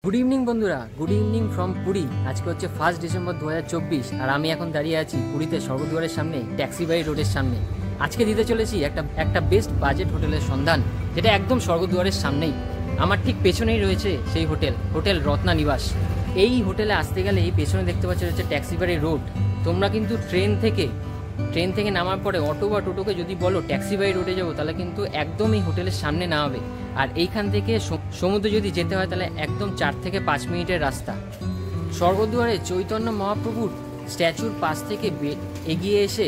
Good evening বন্ধুরা, good evening from Puri. আজকে হচ্ছে 1 ডিসেম্বর 2024 আর আমি এখন দাঁড়িয়ে আছি পুরীতে স্বর্গদ্বারের সামনে, ট্যাক্সিবাড়ি রোডের সামনে। আজকে দিতে চলেছি একটা বেস্ট বাজেট হোটেলের সন্ধান, যেটা একদম স্বর্গদ্বারের সামনেই। আমার ঠিক পেছনেই রয়েছে সেই হোটেল রত্না নিবাস। এই হোটেলে আসতে গেলে এই পেছনে দেখতে পাচ্ছ হচ্ছে ট্যাক্সিবাড়ি রোড। তোমরা কিন্তু ট্রেন থেকে নামার পরে অটো বা টোটোকে যদি বলো ট্যাক্সিবাড়ি রোডে যাবো, তাহলে কিন্তু একদম এই হোটেলের সামনে নামাবে। আর এইখান থেকে সমুদ্রে যদি যেতে হয় তাহলে একদম 4 থেকে 5 মিনিটের রাস্তা। স্বর্গদ্বারে চৈতন্য মহাপ্রভুর স্ট্যাচুর পাশ থেকে এগিয়ে এসে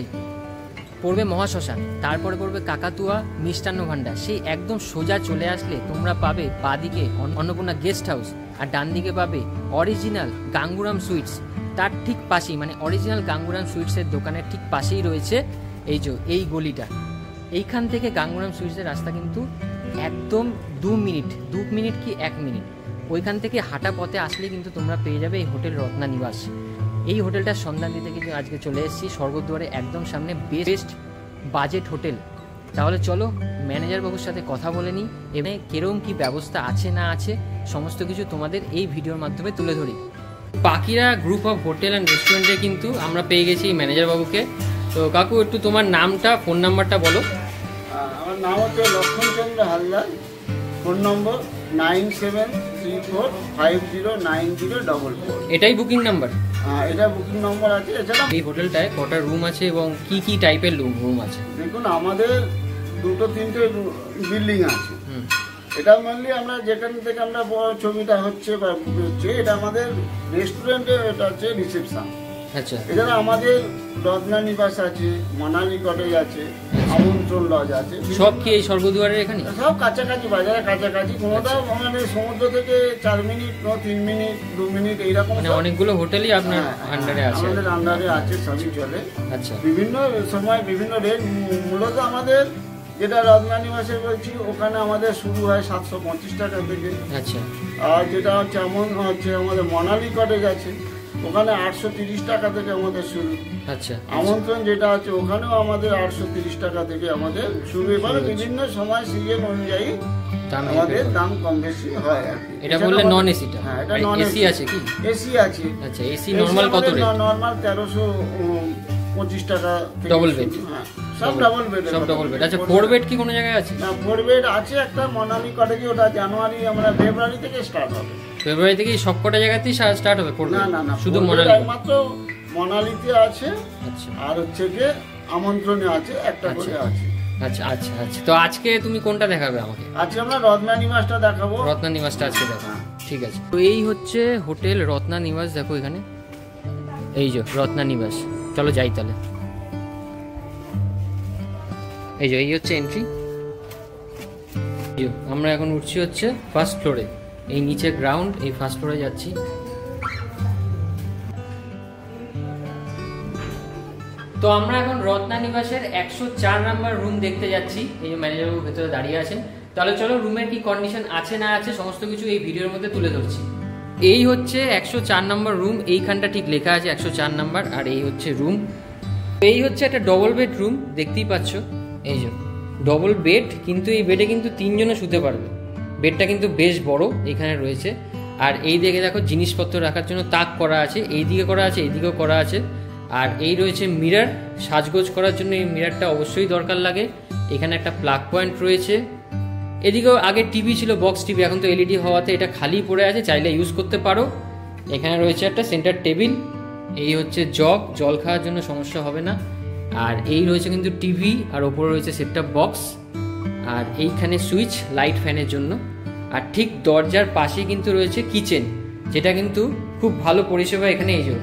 পড়বে মহাশ্মশান, তারপরে পড়বে কাকাতুয়া মিষ্টান্ন ভাণ্ডার। সেই একদম সোজা চলে আসলে তোমরা পাবে বাঁদিকে অন্নপূর্ণা গেস্ট হাউস, আর ডান দিকে পাবে অরিজিনাল গাঙ্গুরাম সুইটস। তার ঠিক পাশেই, মানে অরিজিনাল গাঙ্গুরাম সুইটসের দোকানের ঠিক পাশেই রয়েছে এই গলিটা। এইখান থেকে গাঙ্গুরাম সুইটসের রাস্তা কিন্তু একদম 2 মিনিট কি 1 মিনিট। ওইখান থেকে হাঁটা পথে আসলে কিন্তু তোমরা পেয়ে যাবে এই হোটেল রত্না নিবাস। এই হোটেলটার সন্ধান দিতে কিন্তু আজকে চলে এসেছি স্বর্গদ্বারে একদম সামনে, বেস্ট বাজেট হোটেল। তাহলে চলো ম্যানেজার বাবুর সাথে কথা বলে নিই, এবং কিরকম কি ব্যবস্থা আছে না আছে সমস্ত কিছু তোমাদের এই ভিডিওর মাধ্যমে তুলে ধরি। পাখিরা গ্রুপ অফ হোটেল অ্যান্ড রেস্টুরেন্টে কিন্তু আমরা পেয়ে গেছি ম্যানেজার বাবুকে। তো কাকু, একটু তোমার নামটা, ফোন নাম্বারটা বলো। আমার নাম হচ্ছে লক্ষণচন্দ্র হালদার, ফোন নম্বর 9734509044। এটাই বুকিং নাম্বার? এটা বুকিং নম্বর আছে। এছাড়া এই হোটেলটায় কটা রুম আছে এবং কি কি টাইপের রুম আছে? দেখুন, আমাদের 2-3টে বিল্ডিং আছে। এটা মেনলি আমরা যেখান থেকে আমরা ছবিটা হচ্ছে বা হচ্ছে, এটা আমাদের রেস্টুরেন্টে, এটা হচ্ছে রিসেপশন। আচ্ছা। এছাড়া আমাদের রত্না নিবাস আছে, মানালি কটেজ আছে, আমন্ত্রণ লজ আছে। সব কি এই স্বর্গদ্বারের এখানে? সব কাছাকাছি, বাজারের কাছাকাছি। কোনোটা মানে সমুদ্র থেকে 4 মিনিট, 3 মিনিট, 2 মিনিট এইরকম। মানে অনেকগুলো হোটেলই আপনার আন্ডারে আছে? আমাদের আন্ডারে আছে, সবই চলে। আচ্ছা। বিভিন্ন সময় বিভিন্ন রেট। মূলত আমাদের যেটা রত্না নিবাসে বলছি, ওখানে আমাদের শুরু হয় 750 টাকা থেকে। আচ্ছা। আর যেটা হচ্ছে আমাদের মানালি কটেজ আছে, ওখানে 830 টাকা থেকে আমাদের শুরু। আচ্ছা। আমন্ত্রণ যেটা আছে, ওখানেও আমাদের 830 টাকা থেকে আমাদের শুরু। এবারে বিভিন্ন সময় সিজন অনুযায়ী আমাদের দাম কম বেশি হয় আর কি। এটা বললে নন এসিটা? হ্যাঁ, এটা নন এসি আছে কি? এসি আছে। আচ্ছা, এসি নরমাল কত রেট? নরমাল 1325 টাকা। Double bed? হ্যাঁ, সব ডবল বেড। সব ডবল বেড। আচ্ছা, 4 বেড কি কোনো জায়গায় আছে? না, 4 বেড আছে একটা মানালি কটেজে, ওটা ফেব্রুয়ারি থেকে স্টার্ট হবে। ফেব্রুয়ারি থেকে সবকটা জায়গাতেই স্টার্ট হবে? না, শুধু মানালি? একমাত্র মানালিতে আছে। আচ্ছা। আর হচ্ছে যে আমন্ত্রণে আছে, একটা করে আছে। আচ্ছা আচ্ছা আচ্ছা। তো আজকে তুমি কোনটা দেখাবে আমাকে? আজকে আমরা রত্না নিবাসটা দেখাবো। রত্না নিবাসটা আজকে দেখাবো, ঠিক আছে। তো এই হচ্ছে হোটেল রত্না নিবাস। দেখো এখানে এই যে রত্না নিবাস। চলো যাই তাহলে। এই হচ্ছে এন্ট্রি। আমরা এখন উঠছি হচ্ছে ফার্স্ট ফ্লোরে। এই নিচে গ্রাউন্ড, এই ফার্স্ট ফ্লোরে যাচ্ছি। তো আমরা এখন রত্না নিবাসের 104 নাম্বার রুম দেখতে যাচ্ছি। এই যে ম্যানেজার বাবু ভেতরে দাঁড়িয়ে আছেন। তাহলে চলো রুমের কি কন্ডিশন আছে না আছে সমস্ত কিছু এই ভিডিওর মধ্যে তুলে ধরছি। এই হচ্ছে 104 নাম্বার রুম। এইখানটা ঠিক লেখা আছে 104 নাম্বার। আর এই হচ্ছে রুম। এই হচ্ছে একটা ডবল বেড রুম, দেখতেই পাচ্ছ। এই যে ডবল বেড, কিন্তু এই বেডে কিন্তু 3 জনে শুতে পারবে। বেডটা কিন্তু বেশ বড় এখানে রয়েছে। আর এই দিকে দেখো জিনিসপত্র রাখার জন্য তাক করা আছে, এই দিকে করা আছে, এইদিকেও করা আছে। আর এই রয়েছে মিরর, সাজগোজ করার জন্য এই মিররটা অবশ্যই দরকার লাগে। এখানে একটা প্লাগ পয়েন্ট রয়েছে। এদিকেও আগে টিভি ছিল, বক্স টিভি, এখন তো এলইডি হওয়াতে এটা খালি পড়ে আছে, চাইলে ইউজ করতে পারো। এখানে রয়েছে একটা সেন্টার টেবিল। এই হচ্ছে জল খাওয়ার জন্য সমস্যা হবে না। আর এই রয়েছে কিন্তু টিভি, আর ওপরে রয়েছে সেট টপ বক্স। আর এইখানে সুইচ লাইট ফ্যানের জন্য। আর ঠিক দরজার পাশেই কিন্তু রয়েছে কিচেন, যেটা কিন্তু খুব ভালো পরিষেবা। এখানে এই যে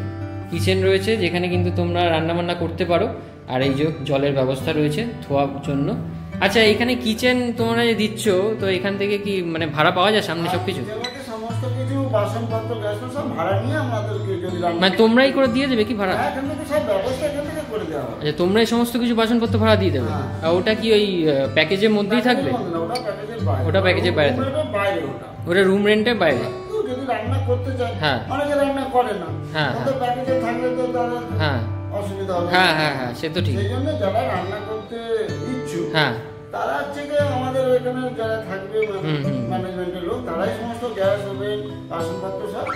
কিচেন রয়েছে, যেখানে কিন্তু তোমরা রান্নাবান্না করতে পারো। আর এই যে জলের ব্যবস্থা রয়েছে ধোয়ার জন্য। আচ্ছা, এখানে কিচেন তোমরা যে দিচ্ছ, তো এখান থেকে কি মানে ভাড়া পাওয়া যায় সামনে সবকিছু? সমস্ত কিছু বাসনপত্র গ্যাস সব ভাড়া নিয়ে আমাদেরকে যদি মানে তোমরাই করে দিয়ে দেবে কি ভাড়া? হ্যাঁ, এখান থেকে সব ব্যবস্থা এখান থেকে করে দেওয়া হবে। আচ্ছা, তোমরাই সমস্ত কিছু বাসনপত্র ভাড়া দিয়ে দেবে? আর ওটা কি ওই প্যাকেজের মধ্যেই থাকবে? ওটা প্যাকেজের বাইরে থাকবে? ওটা রুম রেন্টের বাইরে? যদি রান্না করতে চায়, হ্যাঁ, অনেকে রান্না করে না, হ্যাঁ, প্যাকেজে থাকলে তো তাদের হ্যাঁ অসুবিধা হবে। হ্যাঁ হ্যাঁ হ্যাঁ, সে তো ঠিক। সেই জন্য যারা রান্না করতে ইচ্ছুক, হ্যাঁ, তারা হচ্ছে কি আমাদের এখানে যারা থাকবে ম্যানেজমেন্টের লোক, তারাই সমস্ত গ্যাস ওভেন বাসনপত্র সব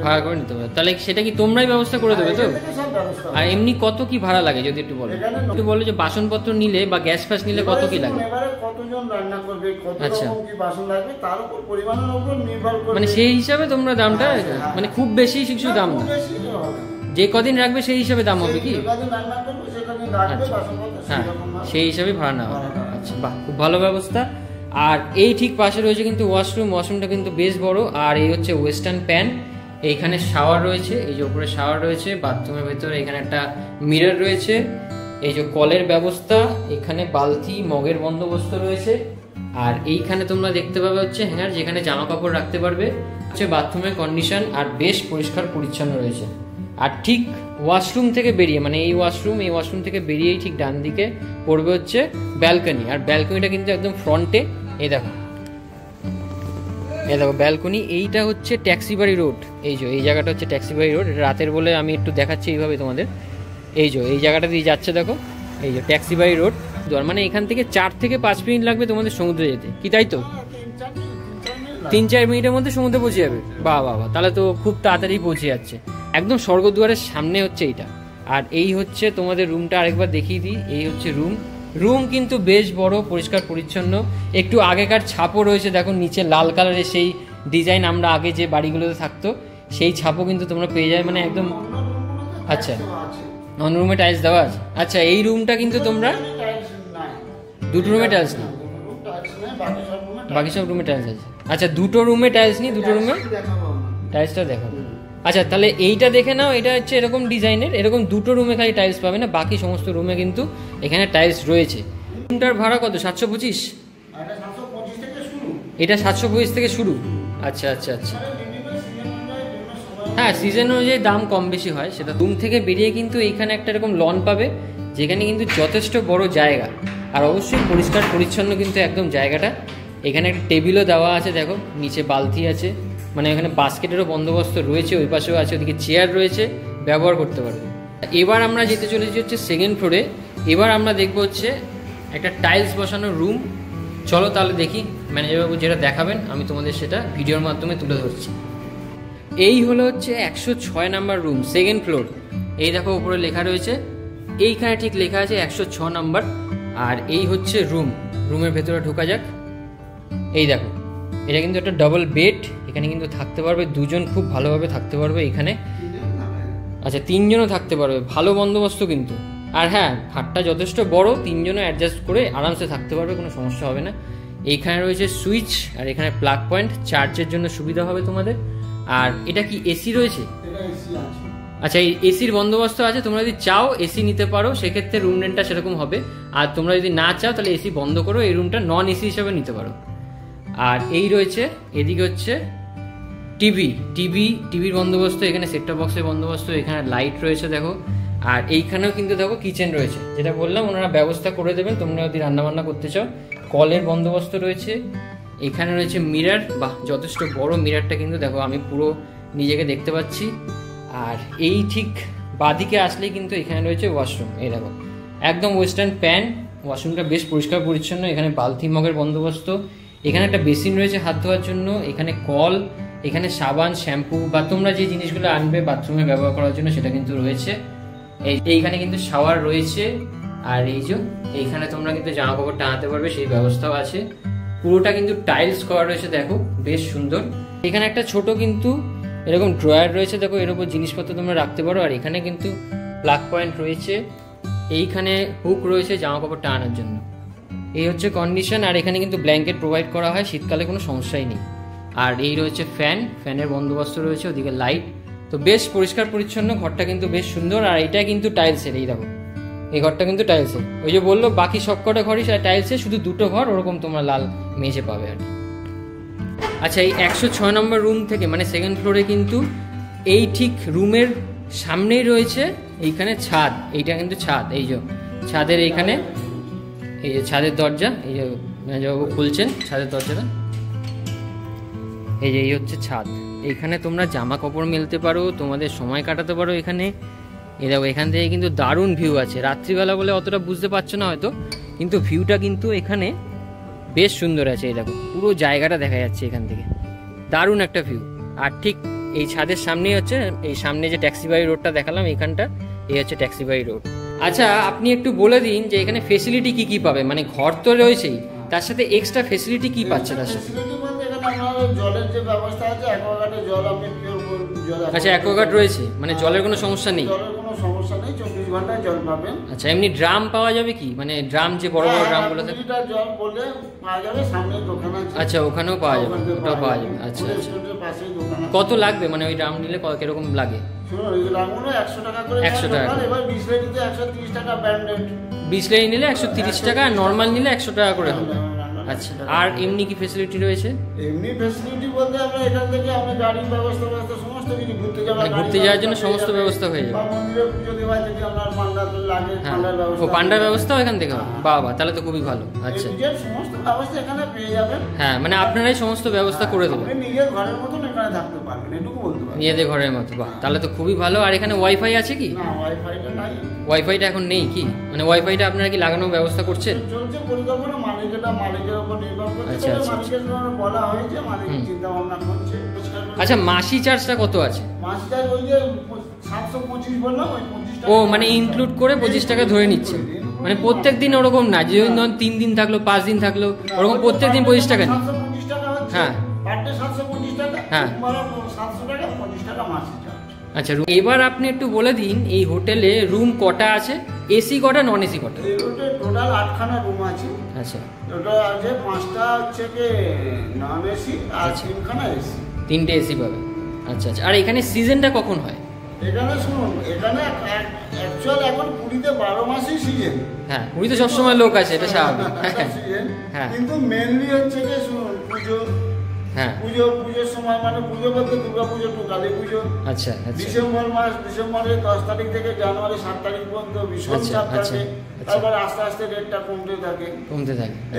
ভাড়া করে নিতে হবে। তাহলে সেটা কি তোমরাই ব্যবস্থা করে দেবে তো? আর এমনি কত কি ভাড়া লাগে যদি একটু বলো? একটু বলো যে বাসনপত্র নিলে বা গ্যাস ফ্যাস নিলে কত কি লাগে? এবারে কতজন রান্না করবে, কত রকম কি বাসন লাগবে তার উপর পরিমাণের উপর নির্ভর করে, মানে সেই হিসাবে তোমরা দামটা মানে খুব বেশি কিছু দাম না, যে কদিন রাখবে সেই হিসাবে দাম হবে কি? হ্যাঁ, সেই হিসাবে ভাড়া নেওয়া হবে। আচ্ছা, বাহ, খুব ভালো ব্যবস্থা। আর এই ঠিক পাশে রয়েছে কিন্তু ওয়াশরুমটা কিন্তু বেশ বড়। আর এই হচ্ছে ওয়েস্টার্ন প্যান, এইখানে শাওয়ার রয়েছে, এই যে উপরে শাওয়ার রয়েছে, বাথরুমের ভেতরে এখানে একটা মিরর রয়েছে, এই যে কলের ব্যবস্থা, এখানে বালতি মগের বন্দোবস্ত রয়েছে। আর এইখানে তোমরা দেখতে পাবে হচ্ছে হ্যাঙ্গার, যেখানে জামা কাপড় রাখতে পারবে। হচ্ছে বাথরুমের কন্ডিশন আর বেশ পরিষ্কার পরিচ্ছন্ন রয়েছে। আর ঠিক ওয়াশরুম থেকে বেরিয়ে, মানে এই ওয়াশরুম থেকে বেরিয়েই ঠিক ডান দিকে পড়বে হচ্ছে ব্যালকনি। আর ব্যালকনিটা কিন্তু একদম ফ্রন্টে, এই দেখো ব্যালকনি। এইটা হচ্ছে ট্যাক্সিবাড়ি রোড, এই যে এই জায়গাটা হচ্ছে ট্যাক্সিবাড়ি রোড। রাতের বলে আমি একটু দেখাচ্ছি এইভাবে তোমাদের, এই যে এই জায়গাটা দিয়ে যাচ্ছে দেখো, এই যে ট্যাক্সিবাড়ি রোড। মানে এখান থেকে 4 থেকে 5 মিনিট লাগবে তোমাদের সমুদ্রে যেতে, কি তাই তো? 3-4 মিনিটের মধ্যে সমুদ্রে পৌঁছে যাবে। বাহ, তাহলে তো খুব তাড়াতাড়ি পৌঁছে যাচ্ছে। একদম স্বর্গদুয়ারের সামনে হচ্ছে এইটা। আর এই হচ্ছে তোমাদের রুমটা, আরেকবার দেখিয়ে দিই। এই হচ্ছে রুম কিন্তু বেশ বড়, পরিষ্কার পরিচ্ছন্ন, একটু আগেকার ছাপও রয়েছে। দেখো নিচে লাল কালারের সেই ডিজাইন আমরা আগে যে বাড়িগুলোতে থাকতো সেই ছাপও কিন্তু তোমরা পেয়ে যাবে, মানে একদম। আচ্ছা, অন্য রুমে টাইলস দেওয়া আছে। আচ্ছা, এই রুমটা কিন্তু তোমরা দুটো রুমে টাইলস নেই, বাকি সব রুমে টাইলস আছে। আচ্ছা, দুটো রুমে টাইলস নেই, দুটো রুমে টাইলসটা দেখো। আচ্ছা, তাহলে এইটা দেখে নাও, এটা হচ্ছে এরকম ডিজাইনের, এরকম দুটো রুমে খালি টাইলস পাবে না, বাকি সমস্ত রুমে কিন্তু এখানে টাইলস রয়েছে। রুমটার ভাড়া কত? 725? এটা 725 থেকে শুরু। আচ্ছা, হ্যাঁ, সিজন অনুযায়ী দাম কম বেশি হয় সেটা। রুম থেকে বেরিয়ে কিন্তু এইখানে একটা এরকম লন পাবে, যেখানে কিন্তু যথেষ্ট বড় জায়গা, আর অবশ্যই পরিষ্কার পরিচ্ছন্ন কিন্তু একদম জায়গাটা। এখানে একটা টেবিলও দেওয়া আছে, দেখো নিচে বালতি আছে, মানে এখানে বাস্কেটেরও বন্দোবস্ত রয়েছে, ওই পাশেও আছে, ওদিকে চেয়ার রয়েছে, ব্যবহার করতে পারবে। এবার আমরা যেতে চলেছি হচ্ছে 2nd ফ্লোরে। এবার আমরা দেখবো হচ্ছে একটা টাইলস বসানো রুম। চলো তাহলে দেখি, ম্যানেজারবাবু যেটা দেখাবেন আমি তোমাদের সেটা ভিডিওর মাধ্যমে তুলে ধরছি। এই হলো হচ্ছে 106 নাম্বার রুম, 2nd ফ্লোর। এই দেখো উপরে লেখা রয়েছে, এইখানে ঠিক লেখা আছে 106 নাম্বার। আর এই হচ্ছে রুমের ভেতরে ঢোকা যাক। এই দেখো, এটা কিন্তু একটা ডাবল বেড, এখানে কিন্তু থাকতে পারবে 2 জন, খুব ভালোভাবে থাকতে পারবে এখানে। আচ্ছা, 3 জনও থাকতে পারবে, ভালো বন্দোবস্ত কিন্তু। আর হ্যাঁ, খাটটা যথেষ্ট বড়, 3 জনও অ্যাডজাস্ট করে আরামসে থাকতে পারবে, কোনো সমস্যা হবে না। এইখানে রয়েছে সুইচ, আর এখানে প্লাগ পয়েন্ট, চার্জের জন্য সুবিধা হবে তোমাদের। আর এটা কি এসি রয়েছে? আচ্ছা, এই এসির বন্দোবস্ত আছে, তোমরা যদি চাও এসি নিতে পারো, সেক্ষেত্রে রুম রেন্টটা সেরকম হবে। আর তোমরা যদি না চাও তাহলে এসি বন্ধ করো, এই রুমটা নন এসি হিসাবে নিতে পারো। আর এই রয়েছে, এদিকে হচ্ছে টিভির বন্দোবস্ত, এখানে সেটটপ বক্সের বন্দোবস্ত, এখানে লাইট রয়েছে দেখো। আর এইখানেও কিন্তু দেখো কিচেন রয়েছে, যেটা বললাম ওনারা ব্যবস্থা করে দেবেন তোমরা যদি রান্নাবান্না করতে চাও। কলের বন্দোবস্ত রয়েছে, এখানে রয়েছে মিরর, বাহ যথেষ্ট বড় মিররটা কিন্তু দেখো, আমি পুরো নিজেকে দেখতে পাচ্ছি। আর এই ঠিক বাদিকে আসলেই কিন্তু এখানে রয়েছে ওয়াশরুম, এই দেখো একদম ওয়েস্টার্ন প্যান। ওয়াশরুমটা বেশ পরিষ্কার পরিচ্ছন্ন, এখানে বালতি মগের বন্দোবস্ত, এখানে একটা বেসিন রয়েছে হাত ধোয়ার জন্য, এখানে কল, এখানে সাবান, শ্যাম্পু বা তোমরা যে জিনিসগুলো আনবে বাথরুমে ব্যবহার করার জন্য সেটা কিন্তু রয়েছে। এইখানে কিন্তু শাওয়ার রয়েছে। আর এই যে এইখানে তোমরা কিন্তু জামা কাপড় টাঙাতে পারবে, সেই ব্যবস্থাও আছে। পুরোটা কিন্তু টাইলস করা রয়েছে, দেখো বেশ সুন্দর। এখানে একটা ছোট কিন্তু এরকম ড্রয়ার রয়েছে, দেখো এর উপর জিনিসপত্র তোমরা রাখতে পারো। আর এখানে কিন্তু প্লাগ পয়েন্ট রয়েছে, এইখানে হুক রয়েছে জামা কাপড় টাঙানোর জন্য। এই হচ্ছে কন্ডিশন। আর এখানে কিন্তু ব্ল্যাঙ্কেট প্রোভাইড করা হয়, শীতকালে কোনো সমস্যাই নেই। আর এই রয়েছে ফ্যানের বন্দোবস্ত রয়েছে, ওদিকে লাইট। তো বেশ পরিষ্কার পরিচ্ছন্ন, ঘরটা কিন্তু বেশ সুন্দর। আর এটা কিন্তু টাইলসের, এই দেখো এই ঘরটা কিন্তু টাইলসের। ওই যে বললো বাকি সব কটা ঘরই টাইলসের, শুধু 2টো ঘর ওরকম তোমরা লাল মেঝে পাবে আর কি। আচ্ছা, এই 106 নম্বর রুম থেকে মানে 2nd ফ্লোরে কিন্তু এই ঠিক রুমের সামনেই রয়েছে এইখানে ছাদ। এইটা কিন্তু ছাদ, এই যে ছাদের এইখানে, এই যে ছাদের দরজা, এই যে ম্যানেজারবাবু খুলছেন ছাদের দরজাটা, এই যে এই হচ্ছে ছাদ। এইখানে তোমরা জামা কাপড় মেলতে পারো, তোমাদের সময় কাটাতে পারো এখানে। এই দেখো এখান থেকে কিন্তু দারুণ ভিউ আছে। রাত্রিবেলা বলে অতটা বুঝতে পারছো না হয়তো, কিন্তু ভিউটা কিন্তু এখানে বেশ সুন্দর আছে। এই দেখো পুরো জায়গাটা দেখা যাচ্ছে এখান থেকে, দারুণ একটা ভিউ। আর ঠিক এই ছাদের সামনেই হচ্ছে, এই সামনে যে ট্যাক্সিবাড়ি রোডটা দেখালাম এখানটা, এই হচ্ছে ট্যাক্সিবাড়ি রোড। আচ্ছা আপনি একটু বলে দিন যে এখানে ফেসিলিটি কি কি পাবে, মানে ঘর তো রয়েছেই, তার সাথে এক্সট্রা ফেসিলিটি কি পাচ্ছে তার সাথে? জলের যে ব্যবস্থা আছে, অ্যাকোয়াগার্ডের জল আপনি জল। আচ্ছা অ্যাকোয়াগার্ড রয়েছে, মানে জলের কোনো সমস্যা নেই? জলের কোনো সমস্যা নেই, 24 ঘন্টায় জল পাবেন। আচ্ছা এমনি ড্রাম পাওয়া যাবে কি, মানে ড্রাম যে বড় বড় ড্রামগুলো থাকে? লিটার জল বললে পাওয়া যাবে, সামনে দোকান আছে। আচ্ছা ওখানেও পাওয়া যাবে, ওটাও পাওয়া যাবে। আচ্ছা আচ্ছা পাশেই দোকান আছে। কত লাগবে, মানে ওই ড্রাম নিলে কিরকম লাগে? শুনুন, ওই ড্রামগুলো 100 টাকা করে। 100 টাকা। এবার 20 লিটারে 130 টাকা ব্র্যান্ডেড। 20 লিটার নিলে 130 টাকা, আর নর্মাল নিলে 100 টাকা করে হবে। আচ্ছা আর এমনি কি ফেসিলিটি রয়েছে? এমনি ফেসিলিটি বলতে আমরা এখান থেকে আমরা গাড়ির ব্যবস্থা সমস্ত কিছু, ঘুরতে যাওয়ার জন্য সমস্ত ব্যবস্থা হয়ে যাবে। মন্দিরে পুজো দেওয়া যদি আপনার পান্ডা লাগে, পান্ডার ব্যবস্থা। ও পান্ডার ব্যবস্থাও এখান থেকে হবে? বাবা তাহলে তো খুবই ভালো। আচ্ছা নিজের সমস্ত ব্যবস্থা এখানে পেয়ে যাবেন। হ্যাঁ মানে আপনারাই সমস্ত ব্যবস্থা করে দেবেন, আপনি নিজের ঘরের মতন এখানে থাকতে পারবেন, এটুকু বলতে পারবেন। নিজেদের ঘরের মতো? বাহ তাহলে তো খুবই ভালো। আর এখানে ওয়াইফাই আছে কি? না ওয়াইফাইটা নাই। ওয়াইফাইটা এখন নেই কি, মানে ওয়াইফাইটা আপনারা কি লাগানোর ব্যবস্থা করছেন? চলছে পরিকল্পনা, মালিকের উপর নির্ভর করছে। আচ্ছা আচ্ছা বলা হয়েছে, মালিক চিন্তা ভাবনা করছে। আচ্ছা মাসি চার্জটা কত আছে? মাসি চার্জ ওই যে 725 বললাম, ওই 25 টাকা। ও মানে ইনক্লুড করে 25 টাকা ধরে নিচ্ছে, মানে প্রত্যেক দিন ওরকম না, যে 3 দিন থাকলো 5 দিন থাকলো ওরকম প্রত্যেক দিন 25 টাকা নেই? 725 টাকা হচ্ছে। হ্যাঁ পার ডে 725 টাকা। হ্যাঁ 700 টাকা, 25 টাকা মাসি চার্জ। আচ্ছা এবার আপনি একটু বলে দিন এই হোটেলে রুম কটা আছে, এসি কটা, নন এসি কটা? এই রুটে টোটাল 8খানা রুম আছে। আচ্ছা টোটাল আছে 5টা হচ্ছে কি নন এসি আর 3খানা এসি। 3টে এসি পাবে। আচ্ছা আচ্ছা আর এখানে সিজনটা কখন হয়? এখানে শুনুন, এখানে অ্যাকচুয়াল এখন পুরীতে 12 মাসই সিজন। হ্যাঁ পুরীতে সবসময় লোক আছে, এটা স্বাভাবিক। হ্যাঁ কিন্তু মেনলি হচ্ছে যে শুনুন পুজো, হ্যাঁ পুজোর সময়, মানে পুজো বলতে দুর্গা পুজো টু কালী পুজো। আচ্ছা আচ্ছা ডিসেম্বরের 10 তারিখ থেকে জানুয়ারি 7 তারিখ পর্যন্ত ভীষণ চাপ থাকে। তারপরে আস্তে আস্তে রেটটা কমতে থাকে।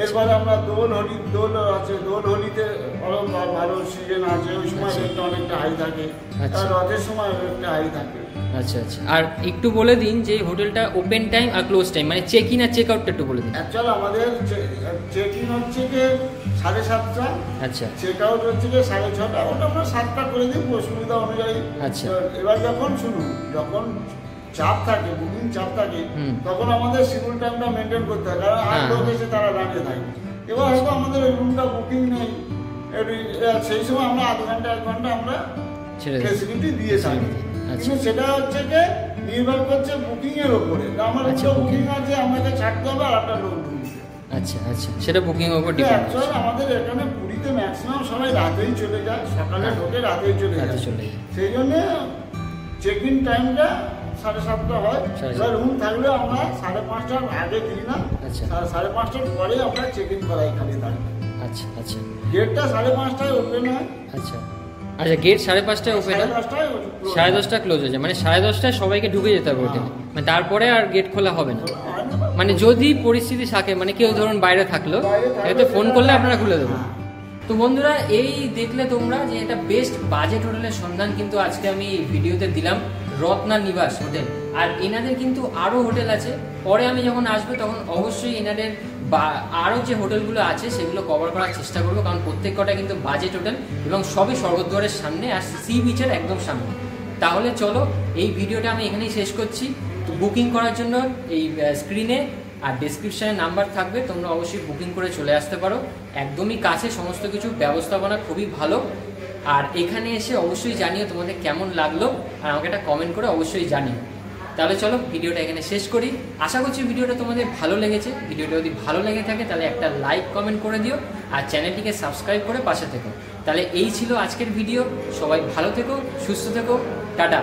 এরপরে আমরা দোল আছে, দোল হোলিতে ভালো সিজন আছে, ওই সময় রেটটা অনেকটা হাই থাকে। আর রথের সময় রেটটা হাই থাকে। আচ্ছা আচ্ছা আর একটু বলে দিন যে হোটেলটা ওপেন টাইম আর ক্লোজ টাইম, মানে চেক ইন আর চেক আউটটা একটু বলে দিন। অ্যাকচুয়ালি আমাদের চেক ইন হচ্ছে কি 7:30। আচ্ছা চেক আউট হচ্ছে কি 6:30। ওটা আমরা 7টা করে দিই সুবিধা অনুযায়ী। আচ্ছা এবার যখন চাপ থাকে, বুকিং চাপ থাকে, তখন আমাদের শিডিউল টাইমটা মেনটেন করতে হয়, কারণ আর লোক এসে তারা দাঁড়িয়ে থাকে। এবার হয়তো আমাদের ওই রুমটা বুকিং নেই, সেই সময় আমরা আধ ঘন্টা 1 ঘন্টা আমরা ফেসিলিটি দিয়ে থাকি। কিন্তু সেটা হচ্ছে যে নির্ভর করছে বুকিং এর উপরে। আমার বুকিং আছে, আমাকে ছাড়তে হবে আর একটা লোক ঢুকছে। আচ্ছা আচ্ছা সেটা বুকিং এর উপর ডিপেন্ড। অ্যাকচুয়ালি আমাদের এখানে পুরীতে ম্যাক্সিমাম সবাই রাতেই চলে যায়, সকালে ঢোকে রাতেই চলে যায়। সেই জন্য চেক ইন টাইমটা 7:30 হয়। এবার রুম থাকলে আমরা 5:30টার আগে দিই না, 5:30টার পরে আমরা চেক ইন করাই খালি তাই। আচ্ছা আচ্ছা গেটটা 5:30টায় ওপেন হয়। আচ্ছা আচ্ছা গেট 5:30টায় ওপেন হয়, 10:30 ক্লোজ হয়ে যায়, মানে 10:30টায় সবাইকে ঢুকে যেতে হবে হোটেলে, মানে তারপরে আর গেট খোলা হবে না। মানে যদি পরিস্থিতি থাকে, মানে কেউ ধরুন বাইরে থাকলো, এতে ফোন করলে আপনারা খুলে দেবেন। তো বন্ধুরা এই দেখলে তোমরা যে এটা বেস্ট বাজেট হোটেলের সন্ধান কিন্তু আজকে আমি ভিডিওতে দিলাম, রত্না নিবাস হোটেল। আর এনাদের কিন্তু আরও হোটেল আছে, পরে আমি যখন আসবো তখন অবশ্যই এনাদের আরও যে হোটেলগুলো আছে সেগুলো কভার করার চেষ্টা করবো, কারণ প্রত্যেক কটা কিন্তু বাজেট হোটেল এবং সবই স্বর্গদ্বারের সামনে আর সি বিচের একদম সামনে। তাহলে চলো এই ভিডিওটা আমি এখানেই শেষ করছি। তো বুকিং করার জন্য এই স্ক্রিনে আর ডেসক্রিপশানে নাম্বার থাকবে, তোমরা অবশ্যই বুকিং করে চলে আসতে পারো। একদমই কাছে, সমস্ত কিছু ব্যবস্থাপনা খুবই ভালো। আর এখানে এসে অবশ্যই জানিও তোমাদের কেমন লাগলো, আর আমাকে একটা কমেন্ট করে অবশ্যই জানিও। তাহলে চলো ভিডিওটা এখানে শেষ করি। আশা করছি ভিডিওটা তোমাদের ভালো লেগেছে। ভিডিওটা যদি ভালো লেগে থাকে তাহলে একটা লাইক কমেন্ট করে দিও, আর চ্যানেলটিকে সাবস্ক্রাইব করে পাশে থেকো। তাহলে এই ছিল আজকের ভিডিও। সবাই ভালো থেকো, সুস্থ থেকো, টাটা।